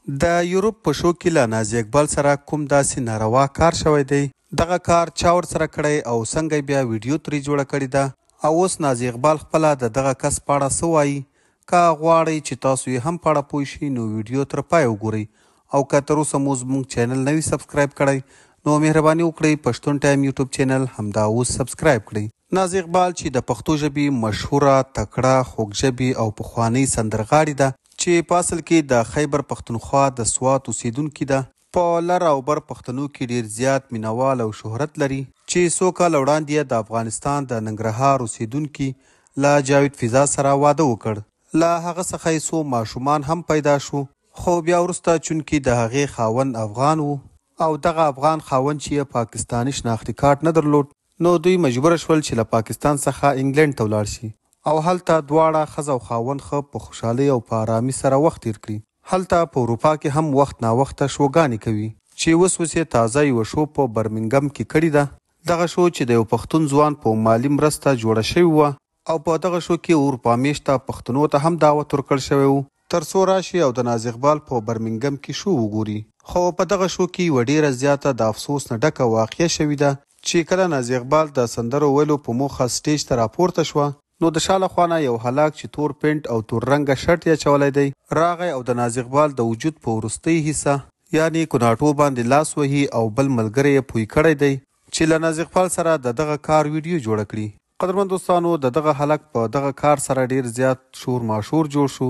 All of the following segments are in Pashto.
د یورپ په شو کې له نازي اقبال سره کوم داسې ناروا کار شوی دی؟ دغه کار چا ورسره کړی او څنګه بیا ویډیو ترې جوړه کړې ده او اوس نازي اقبال خپله د دغه کس په اړه څه وایي؟ که غواړئ چې تاسو یې هم په اړه پوه شئ نو ویډیو تر پایه وګورئ او که تر اوسه مو زموږ چینل نه وي سبسکرایب کړی نو مهرباني وکړئ پښتون ټایم یوټیوب چینل همدا اوس سبسکرایب کړئ. نازي اقبال چې د پښتو ژبې مشهوره تکړه خوږ ژبې او پخوانۍ سندرغاړې ده چې په اصل کې د خیبر پښتونخوا د سوات اوسیدونکې ده. په لر او بر پښتنو کې ډیر زیات مینوال او شهرت لري چې څو کاله وړاندې د افغانستان د ننګرهار اوسیدونکي له جاوید فضا سره واده وکړ. له هغه څخه یې څو ماشومان هم پیدا شو خو بیا وروسته چونکې د هغې خاوند افغان و او دغه افغان خاوند چې یې پاکستاني شناختي کارت نه درلود نو دوی مجبوره شول چې له پاکستان څخه انګلند ته ولاړ شي او هلته دواړه ښځه او خاوند ښه په خوشحالۍ او په ارامي سره وخت تیر کړي. هلته په اروپا کې هم وخت ناوخته شوګانې کوي چې اوس یې تازه یوه شو په برمنګم کې کړې ده. دغه شو چې د یو پښتون ځوان په مالي مرسته جوړه شوې وه او په دغه شو کې اروپا میشته پښتنو ته هم دعوت ورکړل شوی و تر څو راشي او د نازي اقبال په برمنګم کې شو وګوري. خو په دغه شو کې یوه ډیره زیاته د افسوس نه ډکه واقعه شوې ده چې کله نازي اقبال د سندرو ویلو په موخه سټیج ته راپورته شوه نو د شا له خوا نه یو هلاک چې تور پینټ او تور رنګه شرټ یې اچولی دی راغی او د نازي اقبال د وجود په وروستۍ حصه یعنی کوناټو باندې لاس وهي او بل ملګری یې پوی کړی دی چې له نازي اقبال سره د دغه کار ویډیو جوړه کړي. قدرمن دوستانو د دغه هلک په دغه کار سره ډیر زیات شور ماشور جوړ شو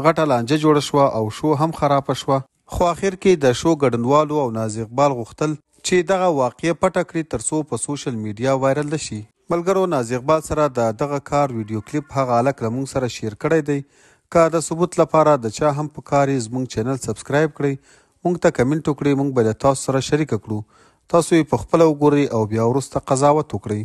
غټه لانجه جوړه شوه او شو هم خرابه شوه خو اخر کې د شو ګډونوالو او نازي اقبال غوښتل چې دغه واقعه پټه کړي تر څو په سوشل میډیا وایرل نشي. ملګرو نازي اقبال سره د دغه کار ویډیو کلیپ هغه هلک له موږ سره شیر کړی دی. که د ثبوت لپاره د چا هم په کار یې زموږ چینل سبسکرایب کړئ موږ ته کمنټ وکړئ موږ به له تاسو سره شریکه کړو تاسو یې په خپله وګورئ او بیا وروسته قضاوت وکړئ.